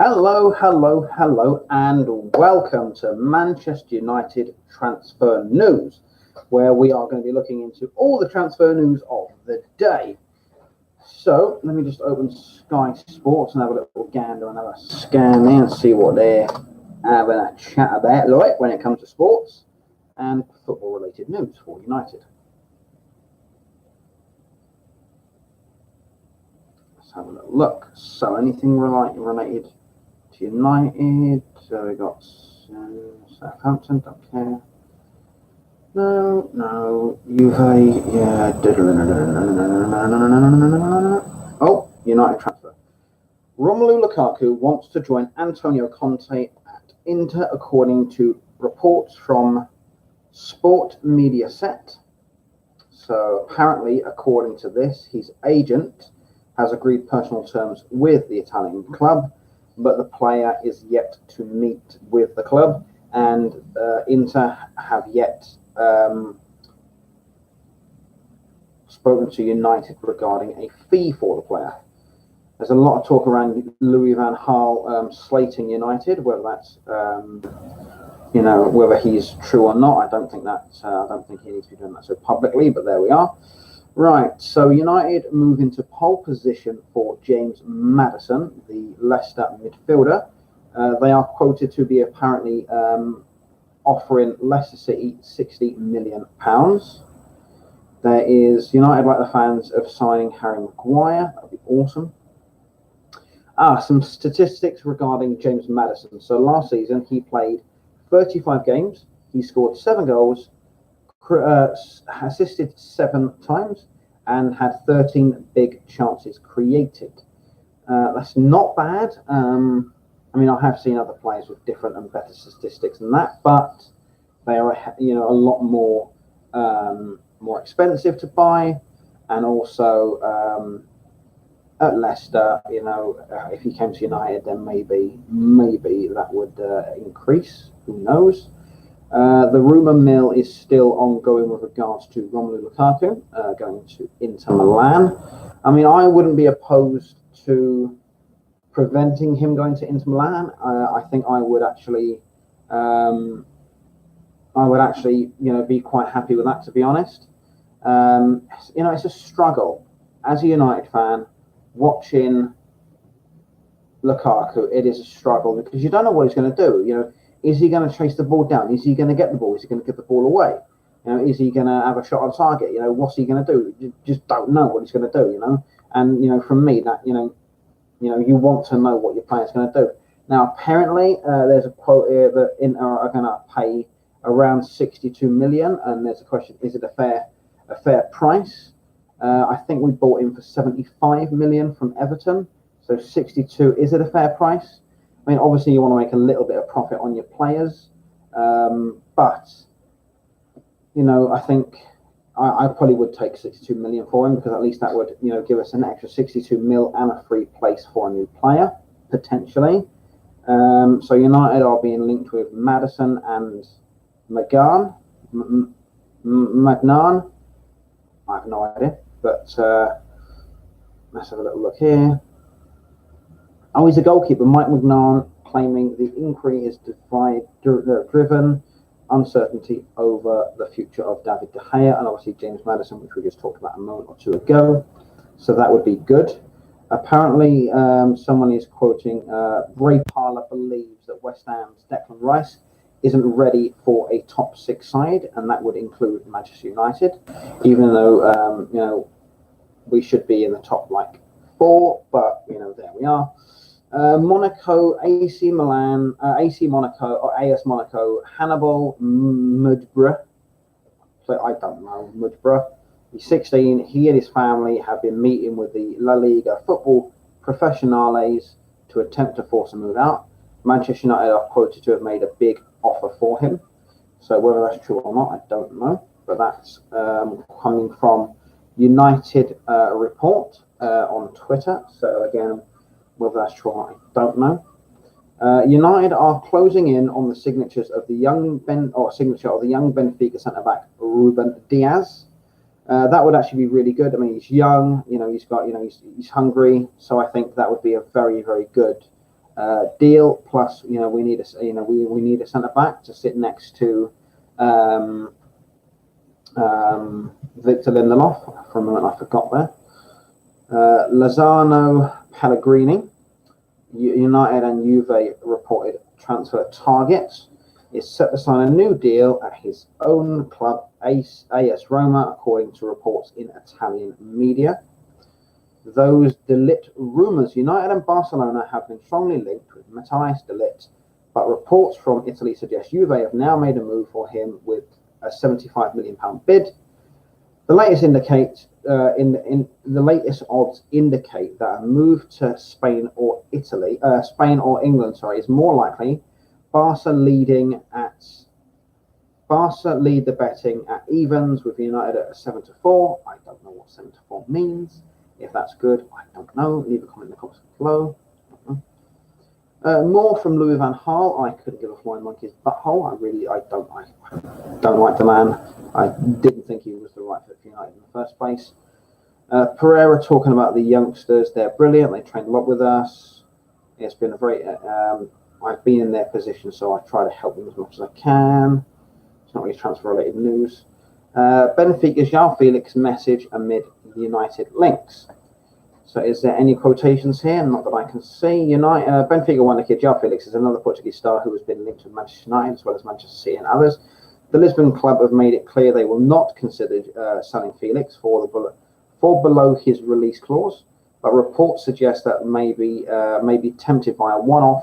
Hello, and welcome to Manchester United Transfer News, where we are going to be looking into all the transfer news of the day. So, let me just open Sky Sports and have a little gander and have a scan there and see what they're having a chat about, like, when it comes to sports and football-related news for United. Let's have a little look. So, anything related to United, so we got Southampton, don't care. No, Juve, yeah. Oh, United transfer. Romelu Lukaku wants to join Antonio Conte at Inter, according to reports from Sport Mediaset. So apparently, according to this, his agent has agreed personal terms with the Italian club, but the player is yet to meet with the club, and Inter have yet spoken to United regarding a fee for the player. There's a lot of talk around Louis van Gaal slating United, whether that's whether he's true or not. I don't think he needs to be doing that so publicly, but there we are. Right, so United move into pole position for James Maddison, the Leicester midfielder. They are quoted to be apparently offering Leicester City £60 million. There is United like the fans of signing Harry Maguire. That'd be awesome. Some statistics regarding James Maddison. So last season he played 35 games. He scored 7 goals, assisted 7 times, and had 13 big chances created. That's not bad. I have seen other players with different and better statistics than that, but they are a lot more expensive to buy, and also at Leicester, if he came to United, then maybe that would increase. Who knows? The rumour mill is still ongoing with regards to Romelu Lukaku going to Inter Milan. I wouldn't be opposed to preventing him going to Inter Milan. I think I would actually be quite happy with that, to be honest. It's a struggle as a United fan watching Lukaku. It is a struggle because you don't know what he's going to do. Is he going to chase the ball down? Is he going to get the ball? Is he going to give the ball away? Is he going to have a shot on target? What's he going to do? You just don't know what he's going to do. And from me, that you want to know what your player's going to do. Now, apparently, there's a quote here that Inter are going to pay around 62 million, and there's a question: is it a fair price? I think we bought him for 75 million from Everton, so 62. Is it a fair price? Obviously, you want to make a little bit of profit on your players, but I think I probably would take 62 million for him, because at least that would give us an extra 62 mil and a free place for a new player potentially. So United are being linked with Maddison and Magnan. I have no idea, but let's have a little look here. Oh, he's a goalkeeper. Mike Magnan claiming the inquiry is driven uncertainty over the future of David De Gea and obviously James Maddison, which we just talked about a moment or two ago. So that would be good. Apparently, someone is quoting Ray Parlour believes that West Ham's Declan Rice isn't ready for a top 6 side, and that would include Manchester United, even though we should be in the top 4, but there we are. Monaco, AC Milan, AC Monaco, or AS Monaco, Hannibal Mudbra. I don't know, Mudbra. He's 16. He and his family have been meeting with the La Liga football professionales to attempt to force a move out. Manchester United are quoted to have made a big offer for him. So whether that's true or not, I don't know. But that's coming from United Report on Twitter. So again, whether that's true or not, I don't know. United are closing in on the signatures of the young Benfica centre back Ruben Diaz. That would actually be really good. He's young. He's got. He's hungry. So I think that would be a very, very good deal. Plus, we need we need a centre back to sit next to Victor Lindelof. For a moment, I forgot there. Lozano, Pellegrini. United and Juve reported transfer targets. Is set to sign a new deal at his own club, AS Roma, according to reports in Italian media. Those De Ligt rumours. United and Barcelona have been strongly linked with Matthijs De Ligt, but reports from Italy suggest Juve have now made a move for him with a £75 million bid. The latest the latest odds indicate that a move to Spain or England, is more likely. Barca lead the betting at evens with United at 7-4. I don't know what 7-4 means. If that's good, I don't know. Leave a comment in the comments below. More from Louis van Gaal. I couldn't give a flying monkey's butthole. I don't like the man. I didn't think he was the right fit for United in the first place. Pereira talking about the youngsters. They're brilliant. They train a lot with us. It's been a very. I've been in their position, so I try to help them as much as I can. It's not really transfer-related news. Benfica's João Felix message amid United links. So is there any quotations here? Not that I can see. Benfica won the kid. João Felix is another Portuguese star who has been linked with Manchester United as well as Manchester City and others. The Lisbon club have made it clear they will not consider selling Felix for below his release clause, but reports suggest that may be tempted by a one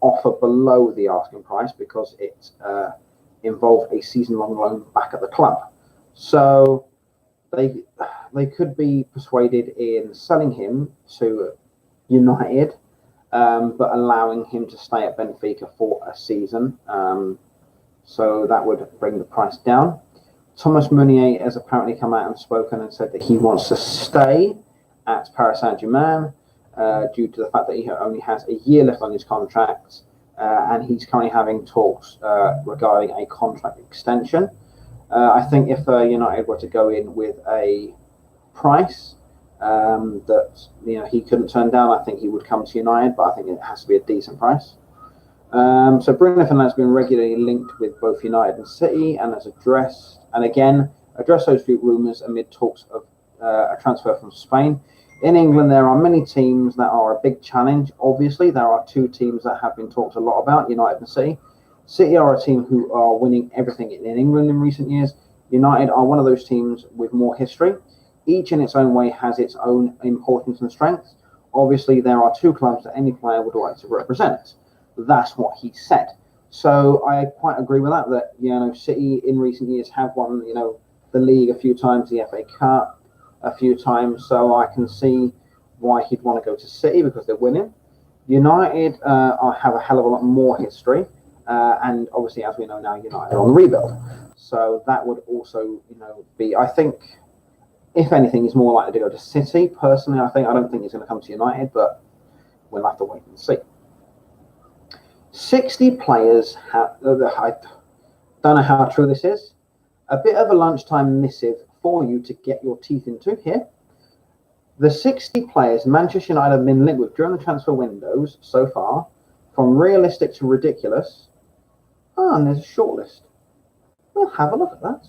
offer below the asking price because it involved a season-long loan back at the club. So they could be persuaded in selling him to United, but allowing him to stay at Benfica for a season. So that would bring the price down. Thomas Meunier has apparently come out and spoken and said that he wants to stay at Paris Saint-Germain due to the fact that he only has a year left on his contract, and he's currently having talks regarding a contract extension. I think if United were to go in with a price that he couldn't turn down, I think he would come to United, but I think it has to be a decent price. So Bruno Fernandes has been regularly linked with both United and City, and has addressed those rumours amid talks of a transfer from Spain. In England, there are many teams that are a big challenge. Obviously, there are two teams that have been talked a lot about, United and City. City are a team who are winning everything in England in recent years. United are one of those teams with more history. Each in its own way has its own importance and strengths. Obviously, there are two clubs that any player would like to represent. That's what he said. So I quite agree with that City in recent years have won, the league a few times, the FA Cup a few times. So I can see why he'd want to go to City because they're winning. United have a hell of a lot more history. And obviously, as we know now, United are on the rebuild. So that would also, be, I think, if anything, he's more likely to go to City. Personally, I don't think he's going to come to United, but we'll have to wait and see. 60 players have, I don't know how true this is, a bit of a lunchtime missive for you to get your teeth into here. The 60 players Manchester United have been linked with during the transfer windows so far, from realistic to ridiculous. And there's a short list. We'll have a look at that.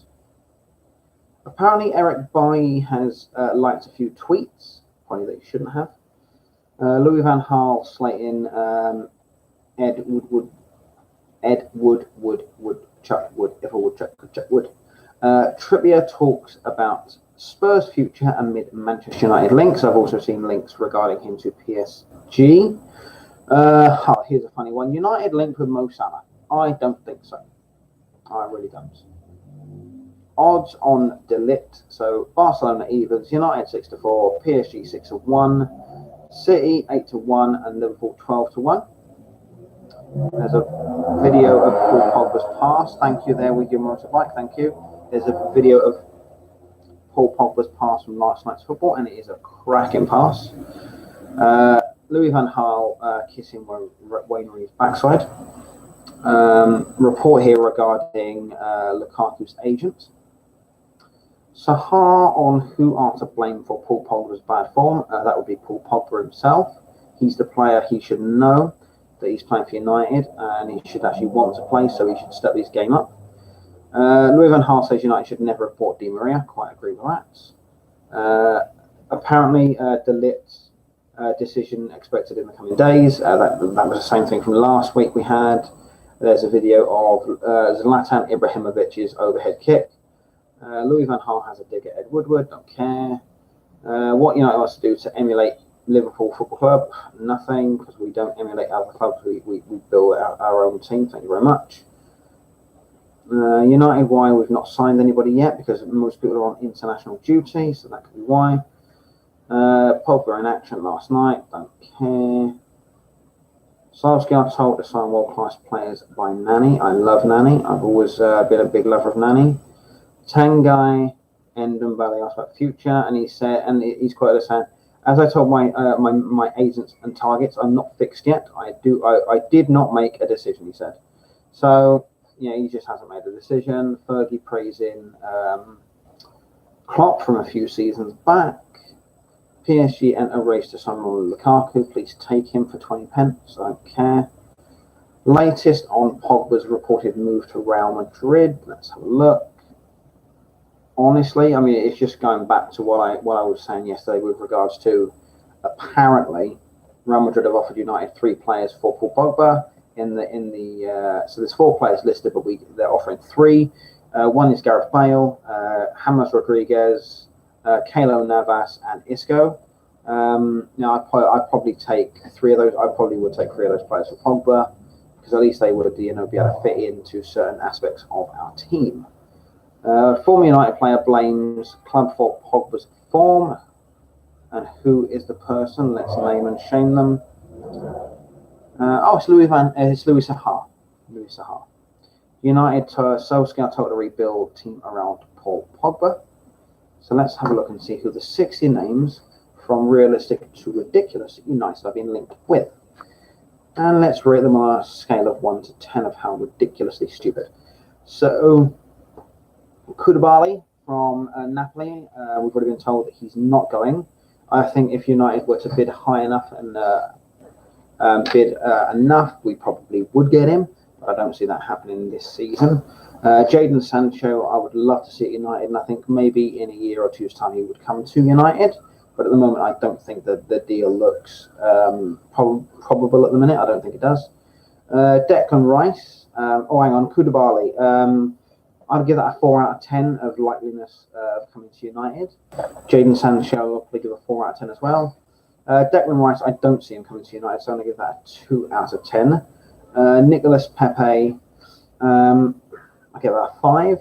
Apparently, Eric Bailly has liked a few tweets, probably that he shouldn't have. Louis van Gaal slating Ed Wood. Trippier talks about Spurs' future amid Manchester United links. I've also seen links regarding him to PSG. Here's a funny one. United linked with Mo Salah. I don't think so. I really don't. Odds on De Ligt. So Barcelona evens, United 6-4, PSG 6-1, City 8-1, and Liverpool 12-1. There's a video of Paul Pogba's pass. Thank you there with your motorbike. Thank you. There's a video of Paul Pogba's pass from last night's football, and it is a cracking pass. Louis van Gaal kissing Wayne Rooney's backside. Report here regarding Lukaku's agent. Sahar on who are to blame for Paul Pogba's bad form. That would be Paul Pogba himself. he's the player. He should know that he's playing for United, and he should actually want to play, so he should step his game up. Louis van Gaal says United should never have bought Di Maria. Quite agree with that. Apparently, De Ligt's decision expected in the coming days. That was the same thing from last week we had. There's a video of Zlatan Ibrahimovic's overhead kick. Louis van Gaal has a dig at Ed Woodward. Don't care. What United wants to do to emulate Liverpool Football Club? Nothing, because we don't emulate other clubs. We build our own team. Thank you very much. United, why we've not signed anybody yet? Because most people are on international duty, so that could be why. Pogba in action last night. Don't care. Solskjaer told to sign world-class players by Nani. I love Nani. I've always been a big lover of Nani. Tanguy and Ndombele asked about future, and he said, and he's quoted as saying, "As I told my agents and targets, I'm not fixed yet. I did not make a decision," he said. So yeah, he just hasn't made a decision. Fergie praising Klopp from a few seasons back. PSG enter race to sign Lukaku. Please take him for 20 pence. I don't care. Latest on Pogba's reported move to Real Madrid. Let's have a look. Honestly, I mean, it's just going back to what I was saying yesterday with regards to apparently Real Madrid have offered United 3 players for Paul Pogba. So there's 4 players listed, but they're offering 3. One is Gareth Bale, James Rodriguez, Keylor Navas, and Isco. Now I'd probably take 3 of those. I probably would take 3 of those players for Pogba, because at least they would be able to fit into certain aspects of our team. Former United player blames club for Pogba's form, and who is the person? Let's name and shame them. It's Louis Saha. Louis Saha. United Solskjaer told to rebuild team around Paul Pogba. So let's have a look and see who the 60 names from realistic to ridiculous United have been linked with. And let's rate them on a scale of 1 to 10 of how ridiculously stupid. So Koulibaly from Napoli, we've already been told that he's not going. I think if United were to bid high enough and bid enough, we probably would get him, but I don't see that happening this season. Jadon Sancho, I would love to see at United, and I think maybe in a year or two's time he would come to United, but at the moment I don't think that the deal looks probable at the minute. I don't think it does. Declan Rice, Koulibaly, I'd give that a 4 out of 10 of likeliness of coming to United. Jadon Sancho, I'll probably give a 4 out of 10 as well. Declan Rice, I don't see him coming to United, so I'm going to give that a 2 out of 10. Nicolas Pepe, I give that a 5.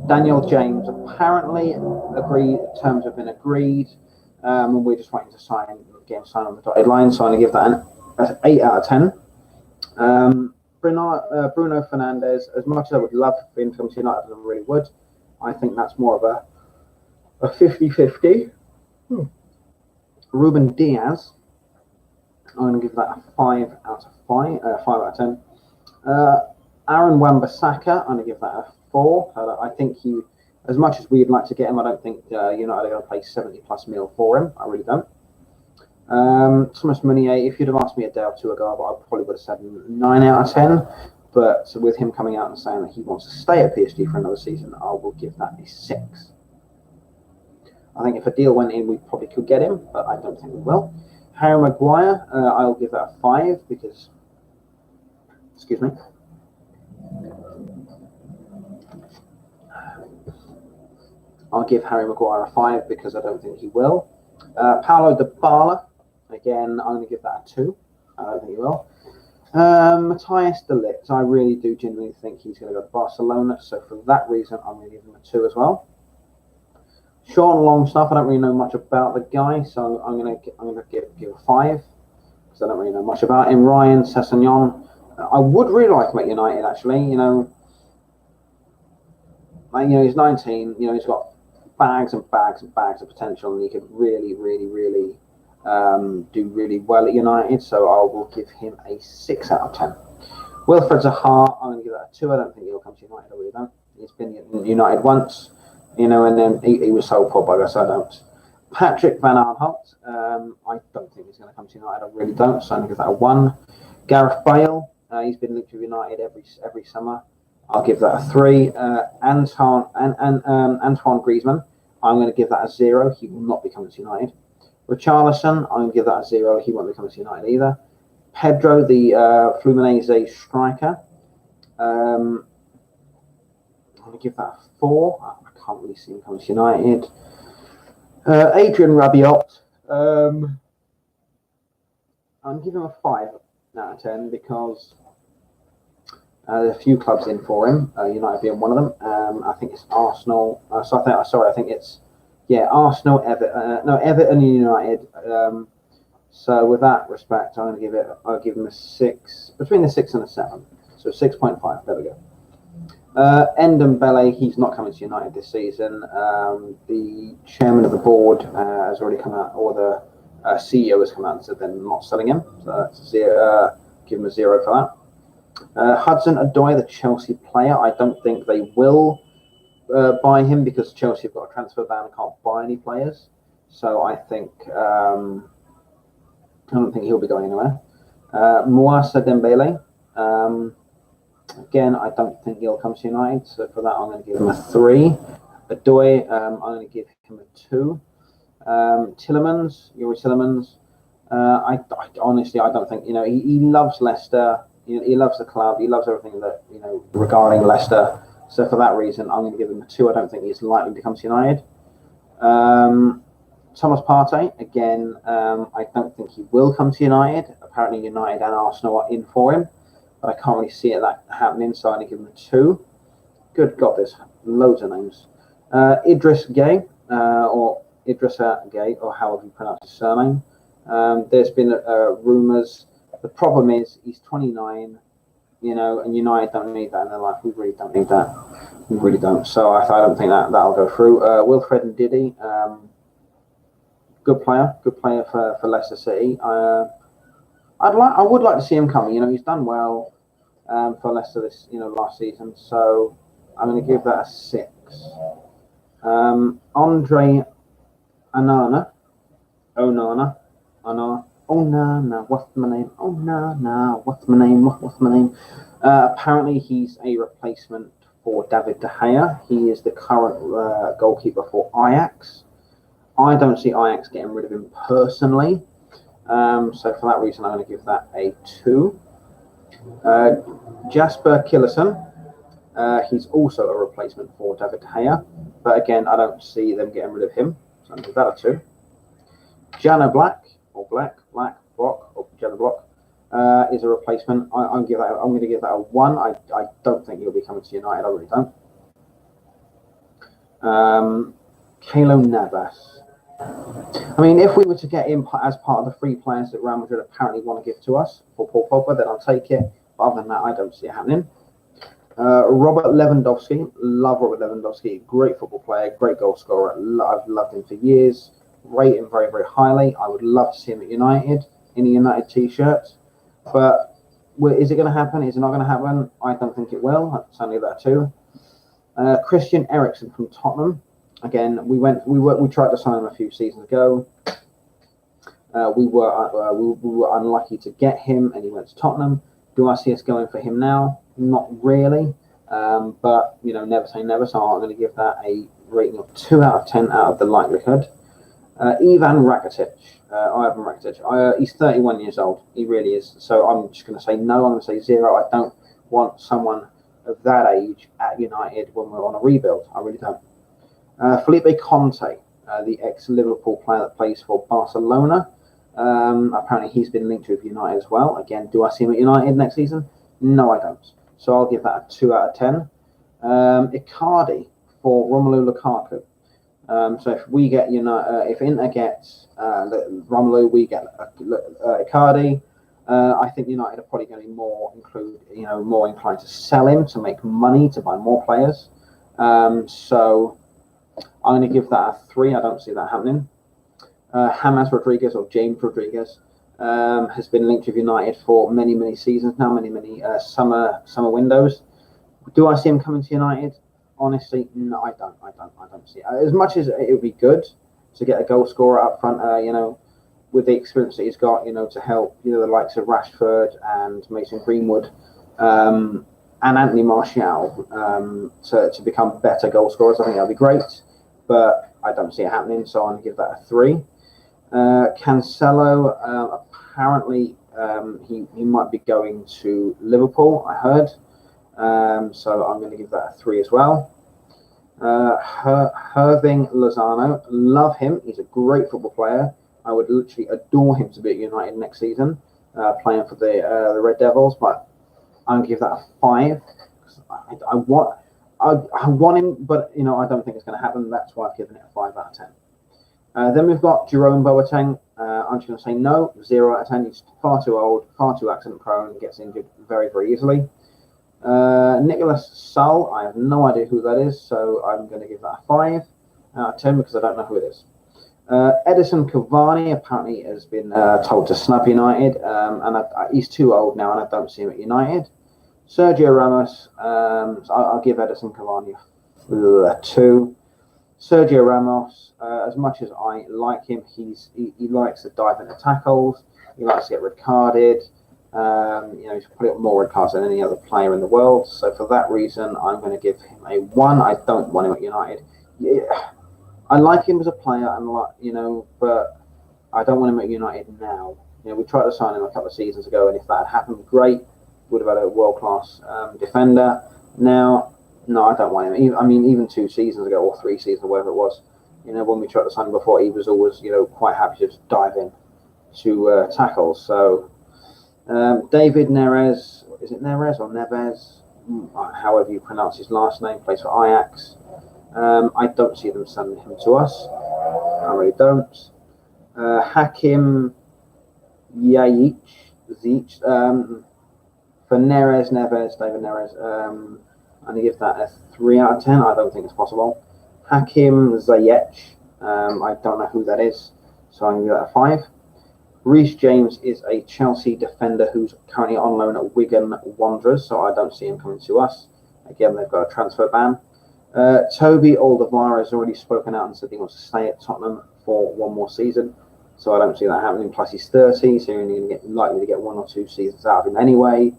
Daniel James, apparently terms have been agreed, and we're just waiting to get him signed on the dotted line, so I'm going to give that an 8 out of 10. Bruno Fernandes, as much as I would love for him to come to United, as I really would, I think that's more of a 50-50. Ruben Diaz, I'm going to give that a 5 out of 10. Aaron Wan-Bissaka, I'm going to give that a 4. I think he, as much as we'd like to get him, I don't think United are going to pay 70+ mil for him. I really don't. Thomas Meunier, if you'd have asked me a day or two ago, I probably would have said 9 out of 10. But with him coming out and saying that he wants to stay at PSG for another season, I will give that a 6. I think if a deal went in, we probably could get him, but I don't think we will. Harry Maguire, I'll give that a 5 because, excuse me. I'll give Harry Maguire a 5 because I don't think he will. Paulo Dybala, again, I'm going to give that a 2. I don't think he will. Matthias de Ligt, I really do genuinely think he's going to go to Barcelona, so for that reason, I'm going to give him a 2 as well. Sean Longstaff, I don't really know much about the guy, so I'm going to give a 5 because I don't really know much about him. Ryan Sessegnon, I would really like him at United, actually. He's 19. He's got bags and bags and bags of potential, and he could really, really, really do really well at United. So I will give him a 6 out of 10. Wilfred Zaha, I'm going to give that a 2. I don't think he'll come to United. I really don't. He's been at United once. And then he was sold for by us, so I don't. Patrick Van Aanholt. I don't think he's going to come to United. I really don't. So I'm going to give that a 1. Gareth Bale. He's been linked with United every summer. I'll give that a 3. Antoine Griezmann. I'm going to give that a 0. He will not be coming to United. Richarlison. I'm going to give that a 0. He won't be coming to United either. Pedro, the Fluminense striker. I'm going to give that a 4. I can't really see him coming to United. Adrian Rabiot. I'm giving him a 5 out of 10 because there's a few clubs in for him. United being one of them. I think it's Arsenal. I think it's Arsenal, Everton, and United. So with that respect, I'll give him a 6, between a 6 and a 7. So 6.5. There we go. Ndombele, he's not coming to United this season. The chairman of the board has already come out, or the CEO has come out and said they're not selling him. So that's 0. Give him a 0 for that. Hudson-Odoi, the Chelsea player, I don't think they will buy him because Chelsea have got a transfer ban and can't buy any players. So I don't think he'll be going anywhere. Moussa Dembele. Again, I don't think he'll come to United, so for that I'm going to give him a 3. Odoi, I'm going to give him a 2. Yuri Tillemans, I honestly don't think, he loves Leicester, he loves the club, he loves everything that, regarding Leicester, so for that reason I'm going to give him a 2. I don't think he's likely to come to United. Thomas Partey, again, I don't think he will come to United. Apparently United and Arsenal are in for him. But I can't really see that happening, so I'm going to give him a 2. Good God, there's loads of names. Idris Gueye, or Idrissa Gueye, or however you pronounce his surname. There's been rumours. The problem is he's 29, and United don't need that in their life. We really don't need that. We really don't. So I don't think that'll go through. Wilfred Ndidi, good player for Leicester City. I would like to see him coming. He's done well for Leicester this, last season. So I'm going to give that a 6. Andre Onana. What's my name? Apparently he's a replacement for David De Gea. He is the current goalkeeper for Ajax. I don't see Ajax getting rid of him personally. So for that reason, I'm going to give that a 2. Jasper Cillessen, he's also a replacement for David De Gea, but again, I don't see them getting rid of him, so I'm going to give that a 2. Jano Black, or Jano Block, is a replacement. I'm going to give that a 1. I don't think he'll be coming to United. I really don't. Keylor Navas. I mean, if we were to get him as part of the free players that Real Madrid apparently want to give to us for Paul Pogba, then I'll take it. But other than that, I don't see it happening. Robert Lewandowski. Love Robert Lewandowski. Great football player, great goal scorer. I've loved him for years. Rate him very, very highly. I would love to see him at United in a United t-shirt. But is it going to happen? Is it not going to happen? I don't think it will. That's only that too. Christian Eriksen from Tottenham. Again, we tried to sign him a few seasons ago. We were unlucky to get him, and he went to Tottenham. Do I see us going for him now? Not really, but never say never. So I'm going to give that a rating of 2 out of 10 out of the likelihood. Ivan Rakitic. He's 31 years old. He really is. So I'm just going to say no. I'm going to say 0. I don't want someone of that age at United when we're on a rebuild. I really don't. Felipe Conte, the ex-Liverpool player that plays for Barcelona. Apparently he's been linked with United as well. Again, do I see him at United next season? No, I don't. So I'll give that a 2 out of 10. Icardi for Romelu Lukaku. So if we get if Inter gets Romelu, we get Icardi. I think United are probably going to be more inclined to sell him to make money to buy more players. So I'm going to give that a 3. I don't see that happening. James Rodriguez, or James Rodriguez, has been linked with United for many, many seasons now, many summer windows. Do I see him coming to United? Honestly, no, I don't see it. As much as it would be good to get a goal scorer up front, with the experience that he's got, to help, the likes of Rashford and Mason Greenwood, and Anthony Martial, to become better goal scorers. I think that'll be great, but I don't see it happening, so I'm going to give that a 3. Cancelo, apparently he might be going to Liverpool, I heard, so I'm going to give that a 3 as well. Irving Lozano, love him. He's a great football player. I would literally adore him to be at United next season, playing for the Red Devils. But I'm gonna give that a 5. I want him, but I don't think it's going to happen. That's why I've given it a 5 out of 10. Then we've got Jerome Boateng. I'm just going to say no, 0 out of 10. He's far too old, far too accident prone, and gets injured very, very easily. Nicholas Saul, I have no idea who that is, so I'm going to give that a 5 out of 10 because I don't know who it is. Edison Cavani apparently has been told to snub United, and he's too old now, and I don't see him at United. Sergio Ramos, so I'll give Edison Cavani a 2. Sergio Ramos, as much as I like him, he likes to dive into tackles. He likes to get red carded. He's probably got more red cards than any other player in the world. So for that reason, I'm going to give him a 1. I don't want him at United. Yeah, I like him as a player, but I don't want him at United now. We tried to sign him a couple of seasons ago, and if that had happened, great. Would have had a world-class defender. Now, no, I don't want him. Even 2 seasons ago or 3 seasons, or whatever it was, when we tried to sign him before, he was always, quite happy to just dive in to tackles. So. David Neres, is it Neres or Neves? However you pronounce his last name, plays for Ajax. I don't see them sending him to us. I really don't. Hakim Ziyech, for Neves, David Neres, I'm going to give that a 3 out of 10. I don't think it's possible. Hakim Ziyech, I don't know who that is, so I'm going to give that a 5. Reece James is a Chelsea defender who's currently on loan at Wigan Wanderers, so I don't see him coming to us. Again, they've got a transfer ban. Toby Alderweireld has already spoken out and said he wants to stay at Tottenham for 1 more season, so I don't see that happening. Plus, he's 30, so you're only going to likely to get 1 or 2 seasons out of him anyway.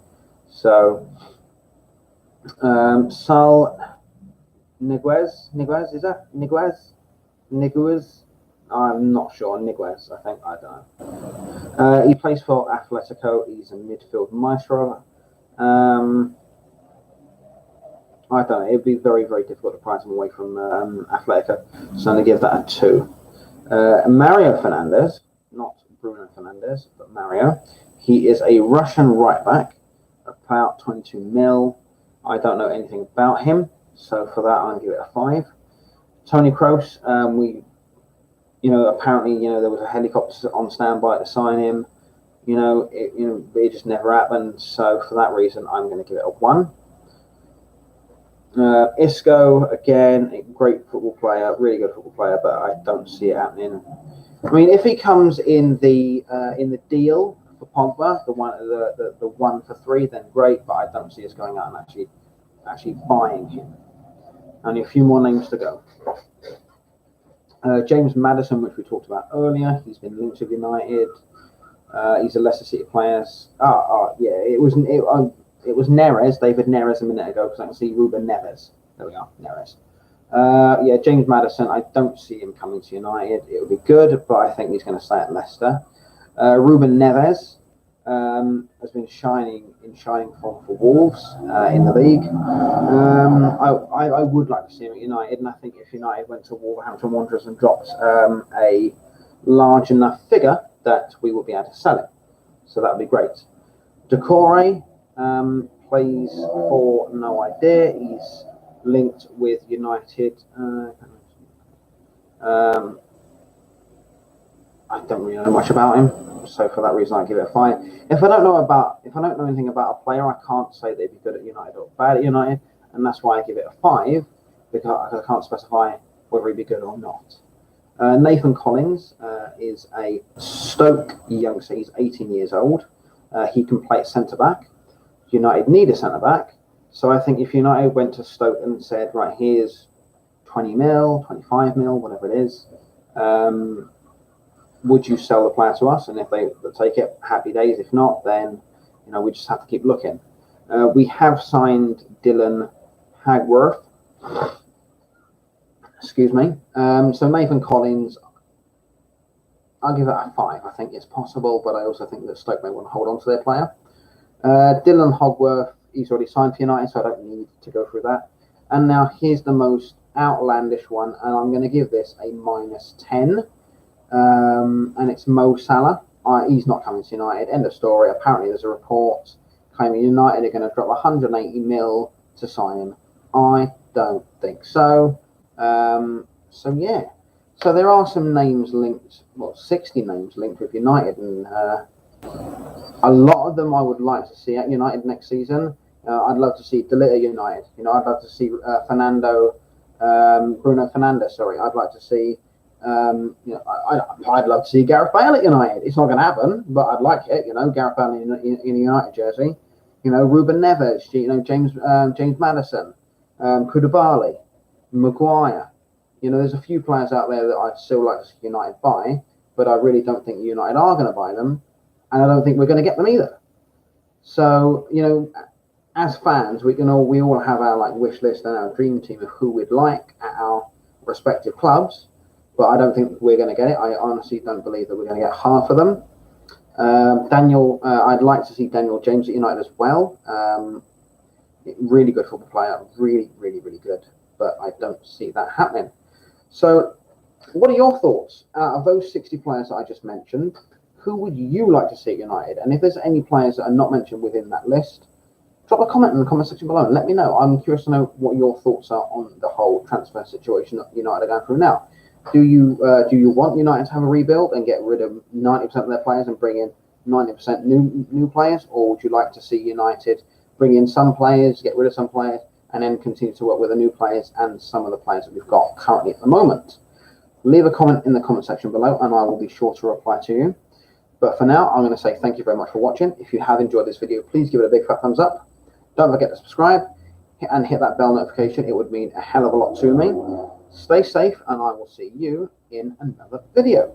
So, Sal Niguez, is that Niguez? I'm not sure. Niguez, I think. I don't know. He plays for Atletico. He's a midfield maestro. I don't know. It'd be very, very difficult to price him away from Atletico. So I'm going to give that a 2. Mario Fernandes, not Bruno Fernandes, but Mario. He is a Russian right back, about 22 mil. I don't know anything about him. So for that, I'm going to give it a 5. Tony Kroos, apparently, there was a helicopter on standby to sign him. It just never happened. So for that reason, I'm going to give it a 1. Isco, again, a great football player, really good football player, but I don't see it happening. If he comes in the deal for Pogba, the 1 for 3, then great. But I don't see us going out and actually buying him. Only a few more names to go. James Maddison, which we talked about earlier, he's been linked with United. He's a Leicester City player. It was Neres, David Neres a minute ago, because I can see Ruben Neves. There we are, Neres. James Maddison, I don't see him coming to United. It would be good, but I think he's going to stay at Leicester. Ruben Neves has been shining form for Wolves in the league. I would like to see him at United, and I think if United went to Wolverhampton Wanderers and dropped a large enough figure, that we would be able to sell it. So that would be great. Decore plays for no idea. He's linked with United. I don't really know much about him, so for that reason I give it a 5. If I don't know anything about a player, I can't say they'd be good at United or bad at United, and that's why I give it a 5, because I can't specify whether he'd be good or not. Nathan Collins is a Stoke youngster. He's 18 years old. He can play at centre back. United need a centre back, so I think if United went to Stoke and said, right, here's 20 mil, 25 mil, whatever it is, Would you sell the player to us? And if they take it, happy days. If not, then we just have to keep looking. We have signed Dylan Hagworth. Excuse me. So Nathan Collins, I'll give it a 5. I think it's possible, but I also think that Stoke may want to hold on to their player. Dylan Hogworth, he's already signed for United, so I don't need to go through that. And now here's the most outlandish one, and I'm going to give this a -10. And it's Mo Salah. He's not coming to United. End of story. Apparently, there's a report claiming United are going to drop 180 mil to sign him. I don't think so. So yeah. So there are some names linked. Well, 60 names linked with United, and a lot of them I would like to see at United next season. I'd love to see De Ligt at United. I'd love to see Bruno Fernandes. Sorry, I'd like to see. I'd love to see Gareth Bale at United. It's not going to happen, but I'd like it. Gareth Bale in a United jersey. Ruben Neves. James Maddison, Koulibaly, Maguire. There's a few players out there that I'd still like to see United buy, but I really don't think United are going to buy them, and I don't think we're going to get them either. So as fans, we all have our wish list and our dream team of who we'd like at our respective clubs. But I don't think we're going to get it. I honestly don't believe that we're going to get half of them. I'd like to see Daniel James at United as well. Really good football player. Really, really, really good. But I don't see that happening. So what are your thoughts? Out of those 60 players that I just mentioned, who would you like to see at United? And if there's any players that are not mentioned within that list, drop a comment in the comment section below and let me know. I'm curious to know what your thoughts are on the whole transfer situation that United are going through now. Do you want United to have a rebuild and get rid of 90% of their players and bring in 90% new players, or would you like to see United bring in some players, get rid of some players, and then continue to work with the new players and some of the players that we've got currently at the moment? Leave a comment in the comment section below, and I will be sure to reply to you. But for now, I'm going to say thank you very much for watching. If you have enjoyed this video, please give it a big fat thumbs up. Don't forget to subscribe and hit that bell notification. It would mean a hell of a lot to me. Stay safe, and I will see you in another video.